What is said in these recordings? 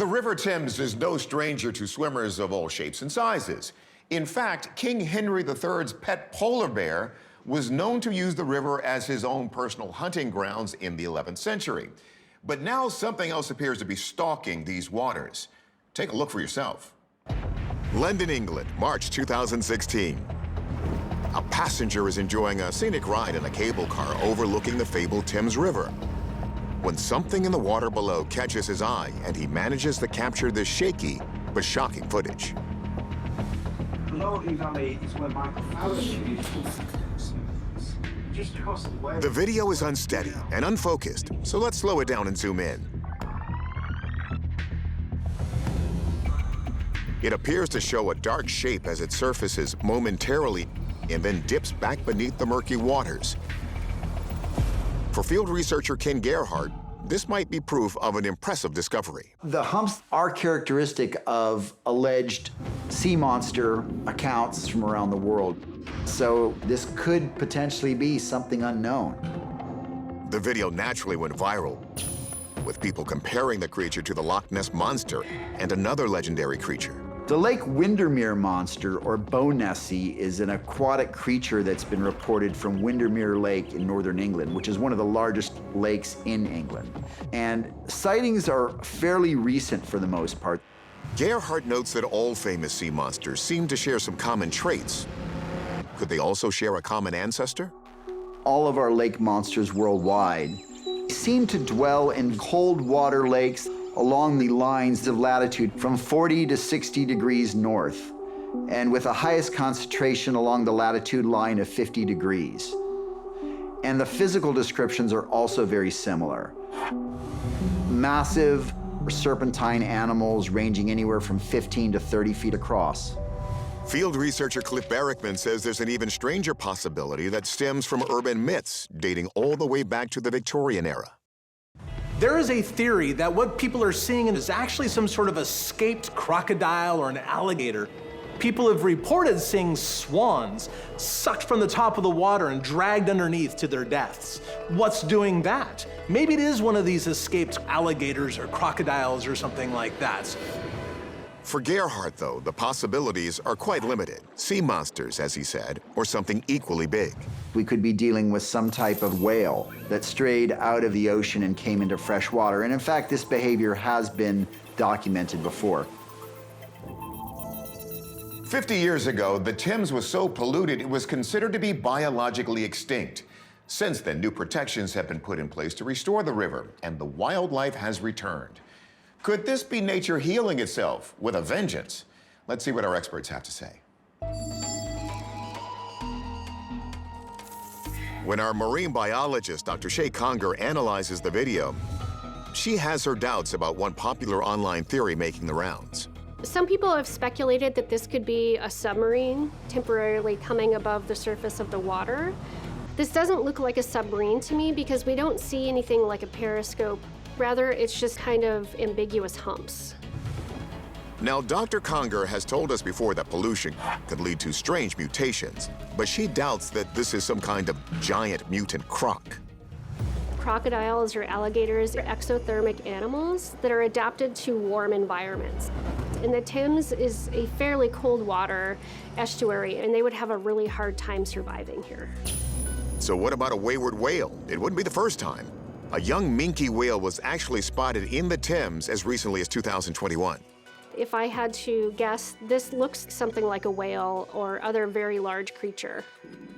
The River Thames is no stranger to swimmers of all shapes and sizes. In fact, King Henry III's pet polar bear was known to use the river as his own personal hunting grounds in the 11th century. But now something else appears to be stalking these waters. Take a look for yourself. London, England, March 2016. A passenger is enjoying a scenic ride in a cable car overlooking the fabled Thames River, when something in the water below catches his eye and he manages to capture this shaky but shocking footage. Loading valley is where Michael Fallon just across the way. The video is unsteady and unfocused, so let's slow it down and zoom in. It appears to show a dark shape as it surfaces momentarily and then dips back beneath the murky waters. For field researcher Ken Gerhardt, this might be proof of an impressive discovery. The humps are characteristic of alleged sea monster accounts from around the world. So this could potentially be something unknown. The video naturally went viral, with people comparing the creature to the Loch Ness Monster and another legendary creature. The Lake Windermere Monster, or Bow Nessie, is an aquatic creature that's been reported from Windermere Lake in northern England, which is one of the largest lakes in England. And sightings are fairly recent for the most part. Gerhardt notes that all famous sea monsters seem to share some common traits. Could they also share a common ancestor? All of our lake monsters worldwide seem to dwell in cold water lakes along the lines of latitude from 40 to 60 degrees north, and with the highest concentration along the latitude line of 50 degrees. And the physical descriptions are also very similar. Massive serpentine animals ranging anywhere from 15 to 30 feet across. Field researcher Cliff Barrickman says there's an even stranger possibility that stems from urban myths dating all the way back to the Victorian era. There is a theory that what people are seeing is actually some sort of escaped crocodile or an alligator. People have reported seeing swans sucked from the top of the water and dragged underneath to their deaths. What's doing that? Maybe it is one of these escaped alligators or crocodiles or something like that. For Gerhardt, though, the possibilities are quite limited. Sea monsters, as he said, or something equally big. We could be dealing with some type of whale that strayed out of the ocean and came into fresh water. And in fact, this behavior has been documented before. 50 years ago, the Thames was so polluted it was considered to be biologically extinct. Since then, new protections have been put in place to restore the river, and the wildlife has returned. Could this be nature healing itself with a vengeance? Let's see what our experts have to say. When our marine biologist, Dr. Shay Conger, analyzes the video, she has her doubts about one popular online theory making the rounds. Some people have speculated that this could be a submarine temporarily coming above the surface of the water. This doesn't look like a submarine to me because we don't see anything like a periscope. Rather, it's just kind of ambiguous humps. Now, Dr. Conger has told us before that pollution could lead to strange mutations, but she doubts that this is some kind of giant mutant croc. Crocodiles or alligators are exothermic animals that are adapted to warm environments. And the Thames is a fairly cold water estuary, and they would have a really hard time surviving here. So what about a wayward whale? It wouldn't be the first time. A young minke whale was actually spotted in the Thames as recently as 2021. If I had to guess, this looks something like a whale or other very large creature.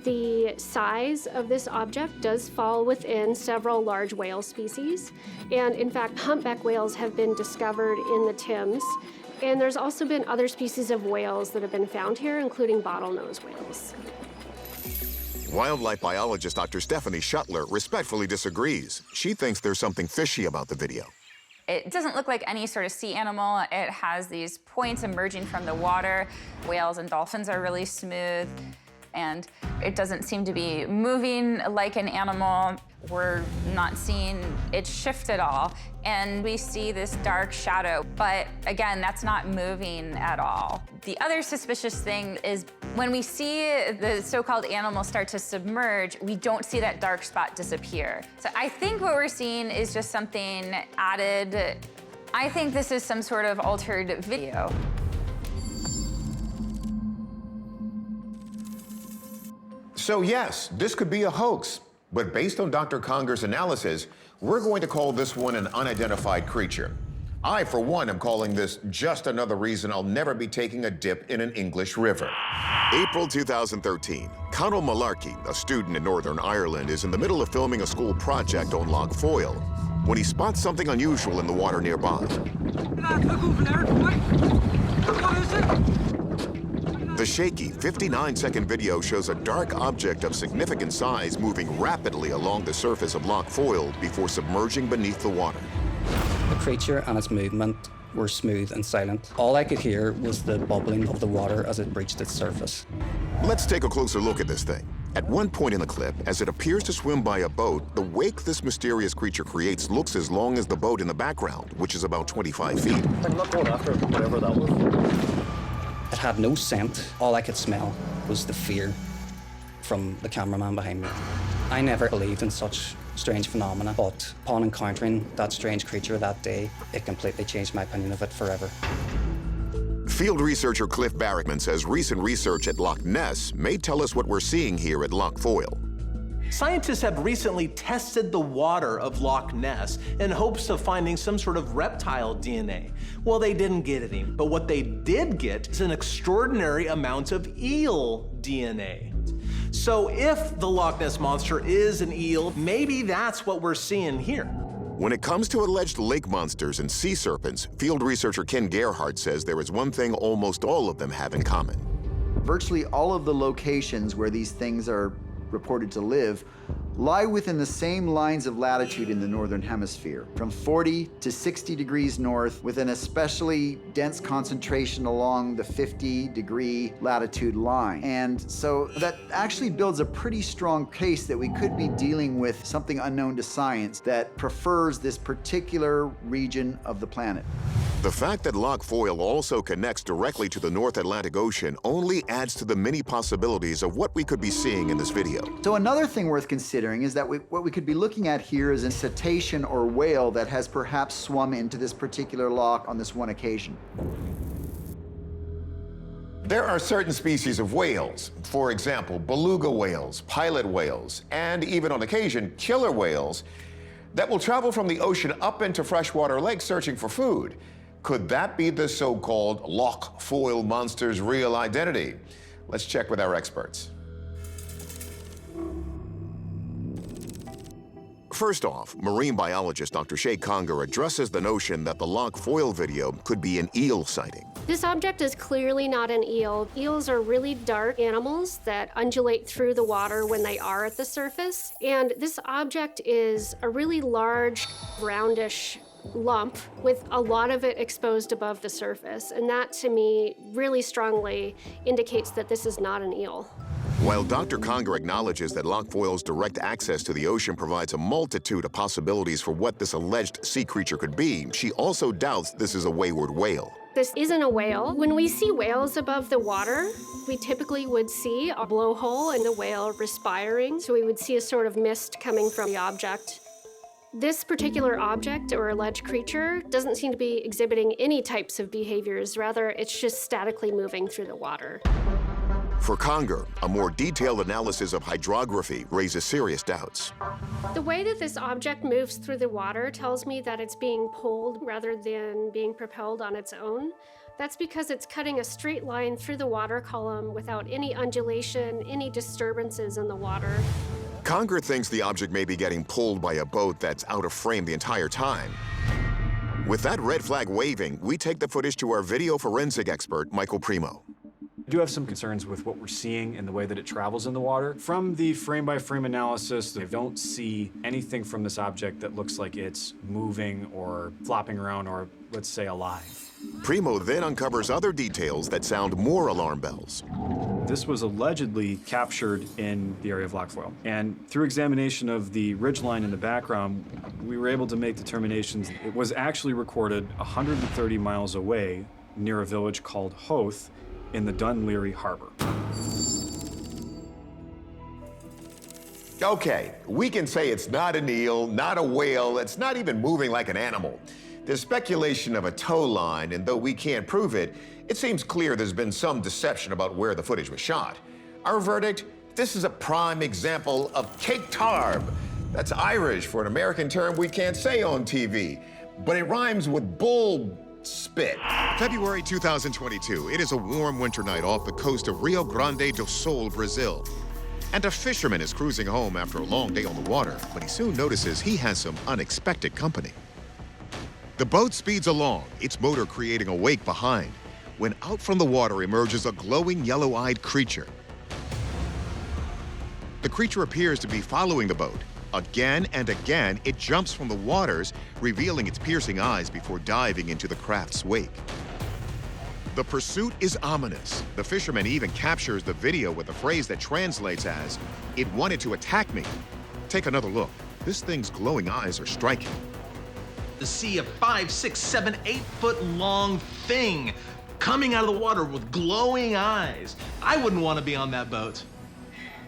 The size of this object does fall within several large whale species. And in fact, humpback whales have been discovered in the Thames. And there's also been other species of whales that have been found here, including bottlenose whales. Wildlife biologist Dr. Stephanie Shuttler respectfully disagrees. She thinks there's something fishy about the video. It doesn't look like any sort of sea animal. It has these points emerging from the water. Whales and dolphins are really smooth, and it doesn't seem to be moving like an animal. We're not seeing it shift at all, and we see this dark shadow, but again, that's not moving at all. The other suspicious thing is when we see the so-called animal start to submerge, we don't see that dark spot disappear. So I think what we're seeing is just something added I think this is some sort of altered video. So yes, this could be a hoax, but based on Dr. Conger's analysis, we're going to call this one an unidentified creature. I, for one, am calling this just another reason I'll never be taking a dip in an English river. April 2013. Conall Malarkey, a student in Northern Ireland, is in the middle of filming a school project on Lough Foyle when he spots something unusual in the water nearby. Look over there. What is it? The shaky 59-second video shows a dark object of significant size moving rapidly along the surface of Lough Foyle before submerging beneath the water. The creature and its movement were smooth and silent. All I could hear was the bubbling of the water as it breached its surface. Let's take a closer look at this thing. At one point in the clip, as it appears to swim by a boat, the wake this mysterious creature creates looks as long as the boat in the background, which is about 25 feet. I'm not going after whatever that was. It had no scent. All I could smell was the fear from the cameraman behind me. I never believed in such strange phenomena, but upon encountering that strange creature that day, it completely changed my opinion of it forever. Field researcher Cliff Barrickman says recent research at Loch Ness may tell us what we're seeing here at Lough Foyle. Scientists have recently tested the water of Loch Ness in hopes of finding some sort of reptile DNA. Well, they didn't get any, but what they did get is an extraordinary amount of eel DNA. So if the Loch Ness Monster is an eel, maybe that's what we're seeing here. When it comes to alleged lake monsters and sea serpents, field researcher Ken Gerhardt says there is one thing almost all of them have in common. Virtually all of the locations where these things are reported to live lie within the same lines of latitude in the Northern Hemisphere, from 40 to 60 degrees north, with an especially dense concentration along the 50-degree latitude line. And so that actually builds a pretty strong case that we could be dealing with something unknown to science that prefers this particular region of the planet. The fact that Lough Foyle also connects directly to the North Atlantic Ocean only adds to the many possibilities of what we could be seeing in this video. So another thing worth considering is that what we could be looking at here is a cetacean or whale that has perhaps swum into this particular loch on this one occasion. There are certain species of whales, for example, beluga whales, pilot whales, and even on occasion, killer whales, that will travel from the ocean up into freshwater lakes searching for food. Could that be the so-called Lough Foyle monster's real identity? Let's check with our experts. First off, marine biologist Dr. Shay Conger addresses the notion that the Lough Foyle video could be an eel sighting. This object is clearly not an eel. Eels are really dark animals that undulate through the water when they are at the surface. And this object is a really large, roundish lump with a lot of it exposed above the surface. And that, to me, really strongly indicates that this is not an eel. While Dr. Conger acknowledges that Lough Foyle's direct access to the ocean provides a multitude of possibilities for what this alleged sea creature could be, she also doubts this is a wayward whale. This isn't a whale. When we see whales above the water, we typically would see a blowhole and the whale respiring. So we would see a sort of mist coming from the object. This particular object or alleged creature doesn't seem to be exhibiting any types of behaviors. Rather, it's just statically moving through the water. For Conger, a more detailed analysis of hydrography raises serious doubts. The way that this object moves through the water tells me that it's being pulled rather than being propelled on its own. That's because it's cutting a straight line through the water column without any undulation, any disturbances in the water. Conger thinks the object may be getting pulled by a boat that's out of frame the entire time. With that red flag waving, we take the footage to our video forensic expert, Michael Primo. I do have some concerns with what we're seeing and the way that it travels in the water. From the frame-by-frame analysis, I don't see anything from this object that looks like it's moving or flopping around or, let's say, alive. Primo then uncovers other details that sound more alarm bells. This was allegedly captured in the area of Lough Foyle. And through examination of the ridgeline in the background, we were able to make determinations. It was actually recorded 130 miles away near a village called Howth in the Dunleary Harbor. Okay, we can say it's not an eel, not a whale, it's not even moving like an animal. There's speculation of a tow line, and though we can't prove it, it seems clear there's been some deception about where the footage was shot. Our verdict? This is a prime example of cake tarb. That's Irish for an American term we can't say on TV, but it rhymes with bull spit. February 2022, it is a warm winter night off the coast of Rio Grande do Sul, Brazil. And a fisherman is cruising home after a long day on the water, but he soon notices he has some unexpected company. The boat speeds along, its motor creating a wake behind, when out from the water emerges a glowing yellow-eyed creature. The creature appears to be following the boat. Again and again, it jumps from the waters, revealing its piercing eyes before diving into the craft's wake. The pursuit is ominous. The fisherman even captures the video with a phrase that translates as, "It wanted to attack me." Take another look. This thing's glowing eyes are striking. To see a 5, 6, 7, 8-foot long thing coming out of the water with glowing eyes. I wouldn't want to be on that boat.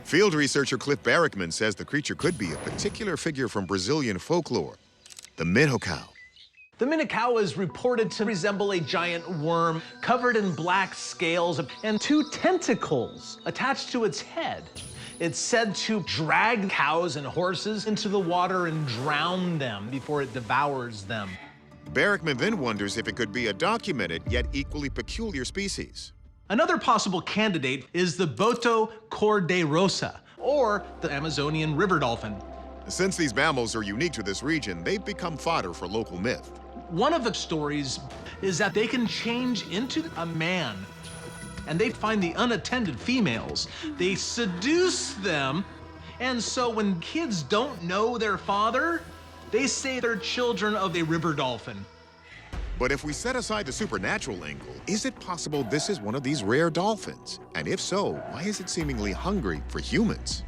Field researcher Cliff Barrickman says the creature could be a particular figure from Brazilian folklore, the Minhocao. The Minhocao is reported to resemble a giant worm covered in black scales and 2 tentacles attached to its head. It's said to drag cows and horses into the water and drown them before it devours them. Barrickman then wonders if it could be a documented yet equally peculiar species. Another possible candidate is the Boto cor-de-rosa, or the Amazonian river dolphin. Since these mammals are unique to this region, they've become fodder for local myth. One of the stories is that they can change into a man, and they find the unattended females. They seduce them, and so when kids don't know their father, they say they're children of a river dolphin. But if we set aside the supernatural angle, is it possible this is one of these rare dolphins? And if so, why is it seemingly hungry for humans?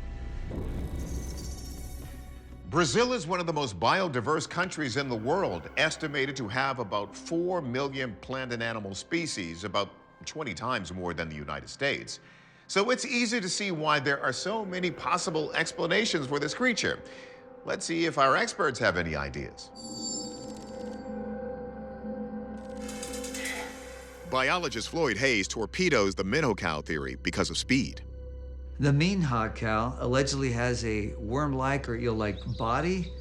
Brazil is one of the most biodiverse countries in the world, estimated to have about 4 million plant and animal species, about 20 times more than the United States. So it's easy to see why there are so many possible explanations for this creature. Let's see if our experts have any ideas. Biologist Floyd Hayes torpedoes the Minhocao theory because of speed. The Minhocao allegedly has a worm-like or eel-like body,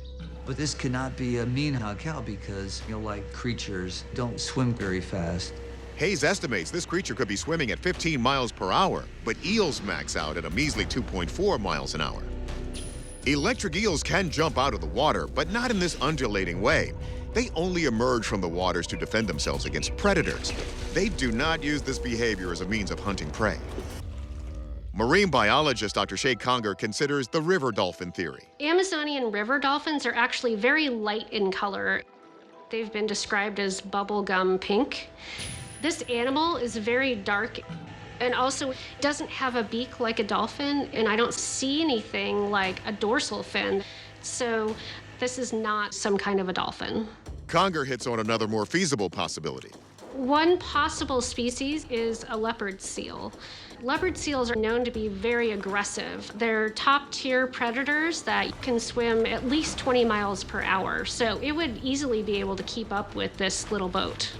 but this cannot be a Minhocao because eel-like creatures don't swim very fast. Hayes estimates this creature could be swimming at 15 miles per hour, but eels max out at a measly 2.4 miles an hour. Electric eels can jump out of the water, but not in this undulating way. They only emerge from the waters to defend themselves against predators. They do not use this behavior as a means of hunting prey. Marine biologist Dr. Shay Conger considers the river dolphin theory. Amazonian river dolphins are actually very light in color. They've been described as bubblegum pink. This animal is very dark and also doesn't have a beak like a dolphin, and I don't see anything like a dorsal fin. So this is not some kind of a dolphin. Conger hits on another more feasible possibility. One possible species is a leopard seal. Leopard seals are known to be very aggressive. They're top-tier predators that can swim at least 20 miles per hour, so it would easily be able to keep up with this little boat.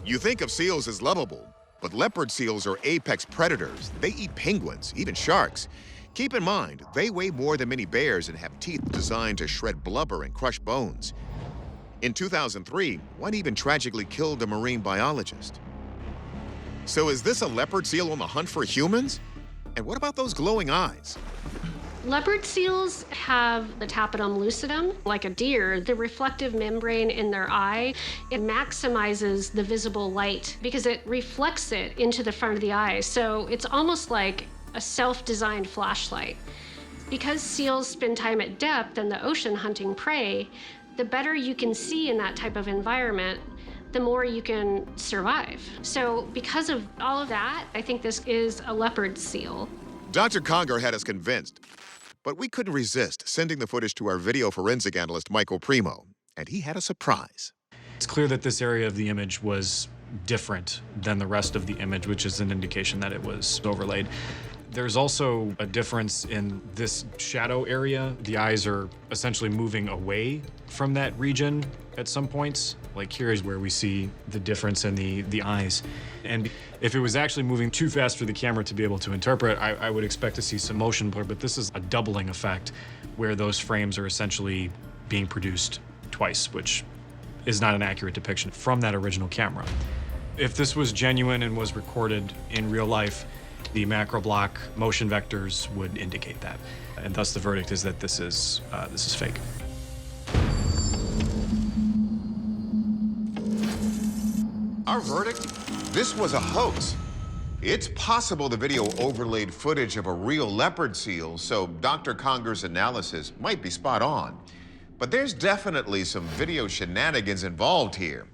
You think of seals as lovable, but leopard seals are apex predators. They eat penguins, even sharks. Keep in mind, they weigh more than many bears and have teeth designed to shred blubber and crush bones. In 2003, one even tragically killed a marine biologist. So is this a leopard seal on the hunt for humans? And what about those glowing eyes? Leopard seals have the tapetum lucidum, like a deer. The reflective membrane in their eye, it maximizes the visible light because it reflects it into the front of the eye. So it's almost like a self-designed flashlight. Because seals spend time at depth in the ocean hunting prey, the better you can see in that type of environment, the more you can survive. So because of all of that, I think this is a leopard seal. Dr. Conger had us convinced, but we couldn't resist sending the footage to our video forensic analyst, Michael Primo, and he had a surprise. It's clear that this area of the image was different than the rest of the image, which is an indication that it was overlaid. There's also a difference in this shadow area. The eyes are essentially moving away from that region at some points. Like here is where we see the difference in the eyes. And if it was actually moving too fast for the camera to be able to interpret, I would expect to see some motion blur, but this is a doubling effect where those frames are essentially being produced twice, which is not an accurate depiction from that original camera. If this was genuine and was recorded in real life, the macro block motion vectors would indicate that. And thus the verdict is that this is fake. Our verdict? This was a hoax. It's possible the video overlaid footage of a real leopard seal, so Dr. Conger's analysis might be spot on. But there's definitely some video shenanigans involved here.